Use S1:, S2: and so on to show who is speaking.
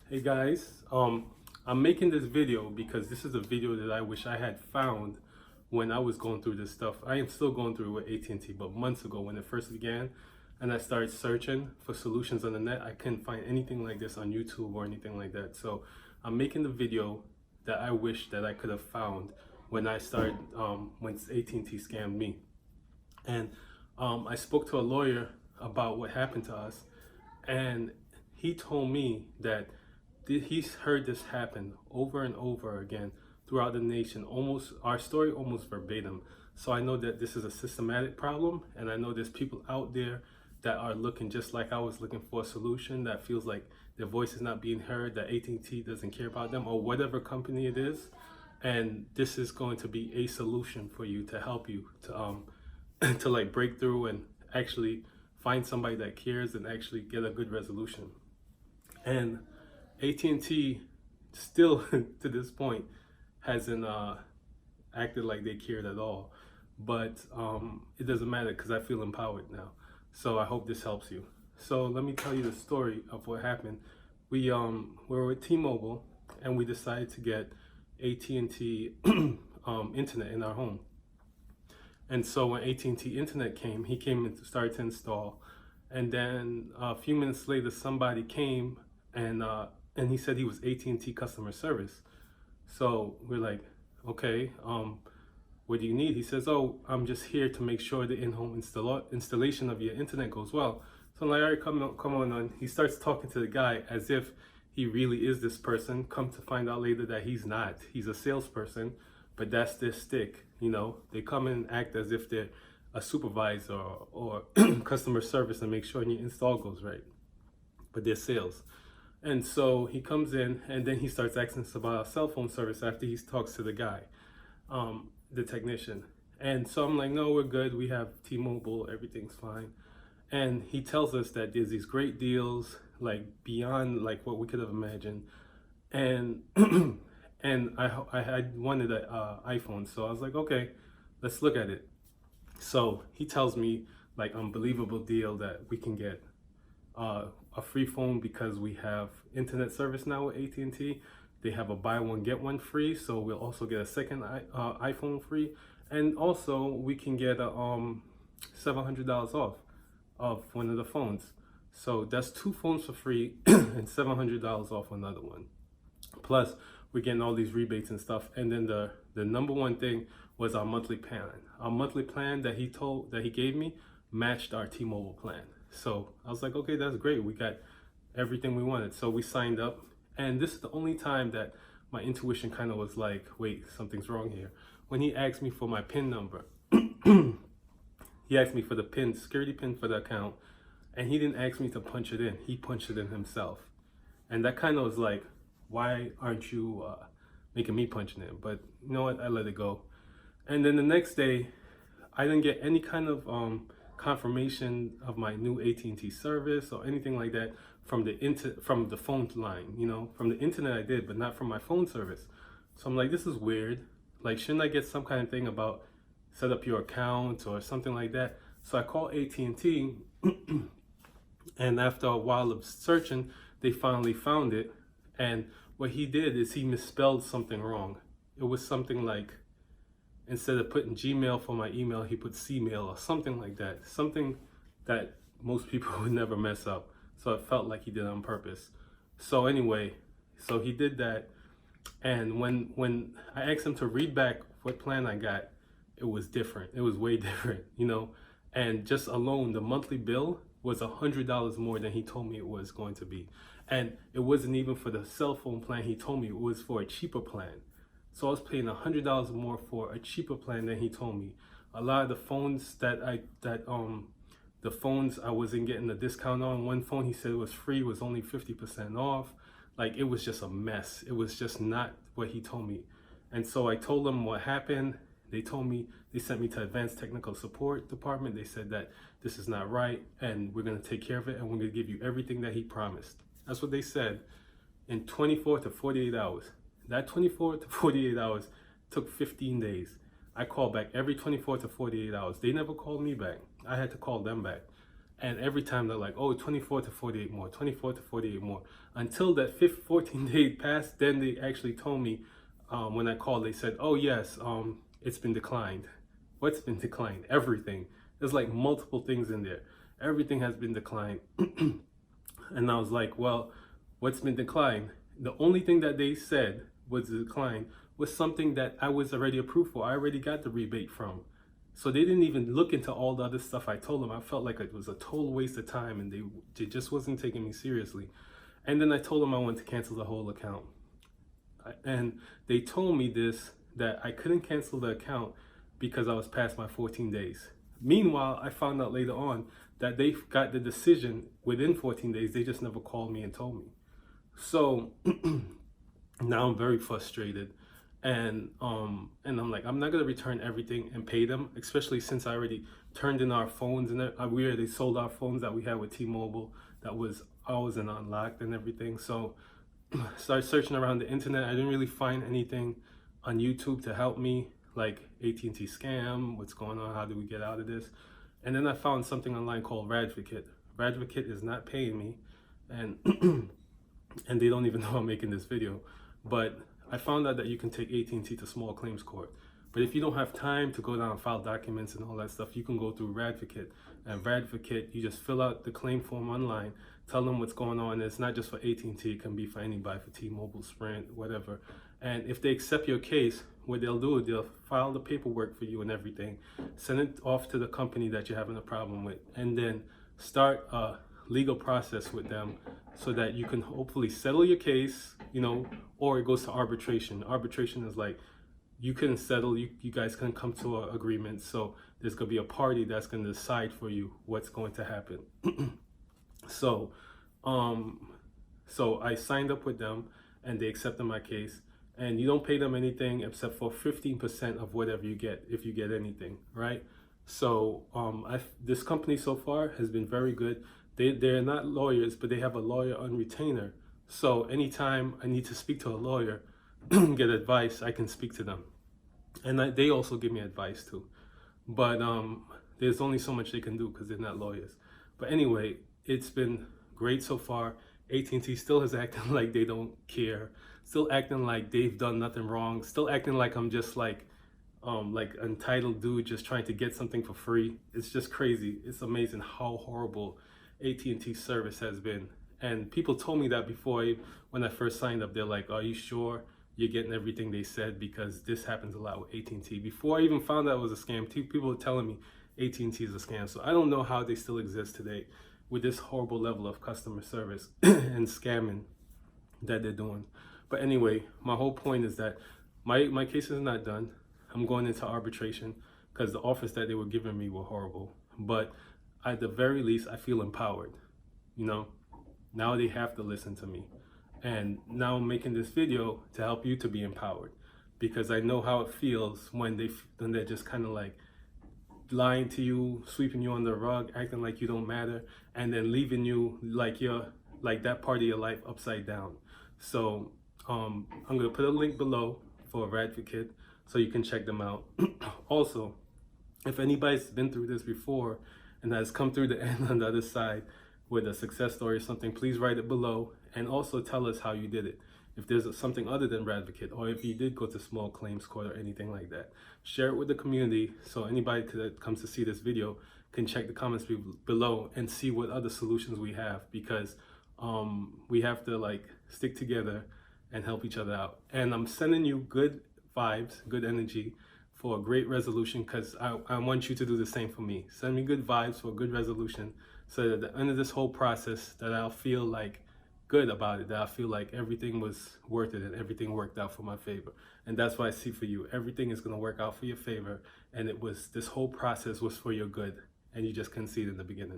S1: Hey guys, I'm making this video because this is a video that I wish I had found when I was going through this stuff. I am still going through it with AT&T, but months ago when it first began and I started searching for solutions on the net, I couldn't find anything like this on YouTube or anything like that. So I'm making the video that I wish that I could have found when I started, when AT&T scammed me. And I spoke to a lawyer about what happened to us, and he told me that he's heard this happen over and over again throughout the nation, almost our story almost verbatim. So I know that this is a systematic problem, and I know there's people out there that are looking just like I was looking for a solution, that feels like their voice is not being heard, that AT&T doesn't care about them, or whatever company it is. And this is going to be a solution for you to help you to to like break through and actually find somebody that cares and actually get a good resolution. And AT&T still to this point hasn't acted like they cared at all, but it doesn't matter because I feel empowered now. So I hope this helps you. So let me tell you the story of what happened. We were with Tmobile and we decided to get AT&T internet in our home. And so when AT&T internet came, he came and started to install. And then a few minutes later, somebody came and he said he was AT&T customer service. So we're like, okay, what do you need? He says, oh, I'm just here to make sure the in-home installation of your internet goes well. So I'm like, all right, come on. He starts talking to the guy as if he really is this person. Come to find out later that he's not. He's a salesperson, but that's their stick. You know, they come and act as if they're a supervisor or customer service and make sure your install goes right, but they're sales. And so he comes in and then he starts asking us about our cell phone service after he talks to the guy, the technician. And so I'm like, no, we're good. We have Tmobile, everything's fine. And he tells us that there's these great deals, like beyond like what we could have imagined. And and I wanted an iPhone, so I was like, okay, let's look at it. So he tells me like unbelievable deal that we can get a free phone because we have internet service now with AT&T. They have a buy one get one free, so we'll also get a second iPhone free, and also we can get a $700 off of one of the phones. So that's two phones for free and $700 off another one. Plus we're getting all these rebates and stuff. And then the number one thing was our monthly plan. Our monthly plan that he gave me matched our T-Mobile plan. So I was like, okay, that's great. We got everything we wanted. So we signed up. And this is the only time that my intuition kind of was like, wait, something's wrong here. When he asked me for my PIN number, he asked me for the PIN, security PIN for the account, and he didn't ask me to punch it in. He punched it in himself. And that kind of was like, why aren't you making me punch it in? But you know what, I let it go. And then the next day, I didn't get any kind of confirmation of my new AT&T service or anything like that from the phone line. You know, from the internet I did, but not from my phone service. So I'm like, this is weird. Like, shouldn't I get some kind of thing about set up your account or something like that? So I called AT&T, and after a while of searching, they finally found it. And what he did is he misspelled something wrong. It was something like, instead of putting Gmail for my email, he put Cmail or something like that. Something that most people would never mess up. So it felt like he did it on purpose. So anyway, so he did that. And when I asked him to read back what plan I got, it was different. It was way different, you know. And just alone, the monthly bill was $100 more than he told me it was going to be. And it wasn't even for the cell phone plan he told me, it was for a cheaper plan. So I was paying $100 more for a cheaper plan than he told me. A lot of the phones the phones I wasn't getting a discount on. One phone he said was free, was only 50% off. Like, it was just a mess. It was just not what he told me. And so I told them what happened. They told me, they sent me to advanced technical support department. They said that this is not right and we're gonna take care of it and we're gonna give you everything that he promised. That's what they said in 24 to 48 hours. That 24 to 48 hours took 15 days. I called back every 24 to 48 hours. They never called me back. I had to call them back. And every time they're like, oh, 24 to 48 more, 24 to 48 more. Until that 14 days passed, then they actually told me, when I called, they said, oh yes, it's been declined. What's been declined? Everything. There's like multiple things in there. Everything has been declined. And I was like, well, what's been declined? The only thing that they said was declined was something that I was already approved for. I already got the rebate from. So they didn't even look into all the other stuff I told them. I felt like it was a total waste of time, and they just wasn't taking me seriously. And then I told them I wanted to cancel the whole account. And they told me that I couldn't cancel the account because I was past my 14 days. Meanwhile, I found out later on that they got the decision within 14 days. They just never called me and told me. So now I'm very frustrated. And I'm like, I'm not gonna return everything and pay them, especially since I already turned in our phones, and we already sold our phones that we had with Tmobile that was always unlocked and everything. So I started searching around the internet. I didn't really find anything on YouTube to help me, like AT&T scam, what's going on, how do we get out of this? And then I found something online called Radvocate. Radvocate is not paying me, and and they don't even know I'm making this video, but I found out that you can take AT&T to small claims court. But if you don't have time to go down and file documents and all that stuff, you can go through Radvocate. And Radvocate, you just fill out the claim form online, tell them what's going on. It's not just for AT&T, it can be for anybody, for Tmobile, Sprint, whatever. And if they accept your case, what they'll do is they'll file the paperwork for you and everything, send it off to the company that you're having a problem with, and then start a legal process with them so that you can hopefully settle your case, or it goes to arbitration. Arbitration is like, you couldn't settle, you guys couldn't come to an agreement, so there's going to be a party that's going to decide for you what's going to happen. So I signed up with them, and they accepted my case, and you don't pay them anything except for 15% of whatever you get, if you get anything, right? So this company so far has been very good. They're not lawyers, but they have a lawyer on retainer. So anytime I need to speak to a lawyer, get advice, I can speak to them. And they also give me advice too. But there's only so much they can do because they're not lawyers. But anyway, it's been great so far. AT&T still is acting like they don't care. Still acting like they've done nothing wrong. Still acting like I'm just like entitled dude just trying to get something for free. It's just crazy. It's amazing how horrible AT&T service has been. And people told me that before, when I first signed up. They're like, are you sure you're getting everything they said? Because this happens a lot with AT&T. Before I even found out it was a scam, people were telling me AT&T is a scam. So I don't know how they still exist today with this horrible level of customer service and scamming that they're doing. But anyway, my whole point is that my case is not done. I'm going into arbitration because the offers that they were giving me were horrible. But at the very least, I feel empowered. Now they have to listen to me. And now I'm making this video to help you to be empowered, because I know how it feels when they're just kind of like lying to you, sweeping you under the rug, acting like you don't matter, and then leaving you like that part of your life upside down. So I'm gonna put a link below for Radvocate so you can check them out. Also, if anybody's been through this before and has come through the end on the other side with a success story or something, please write it below, and also tell us how you did it. If there's something other than Radvocate, or if you did go to small claims court or anything like that, share it with the community so anybody that comes to see this video can check the comments below and see what other solutions we have, because we have to stick together and help each other out. And I'm sending you good vibes, good energy for a great resolution, because I want you to do the same for me. Send me good vibes for a good resolution, so that at the end of this whole process that I'll feel like good about it, that I feel like everything was worth it and everything worked out for my favor. And that's what I see for you. Everything is going to work out for your favor, and this whole process was for your good, and you just couldn't see it in the beginning.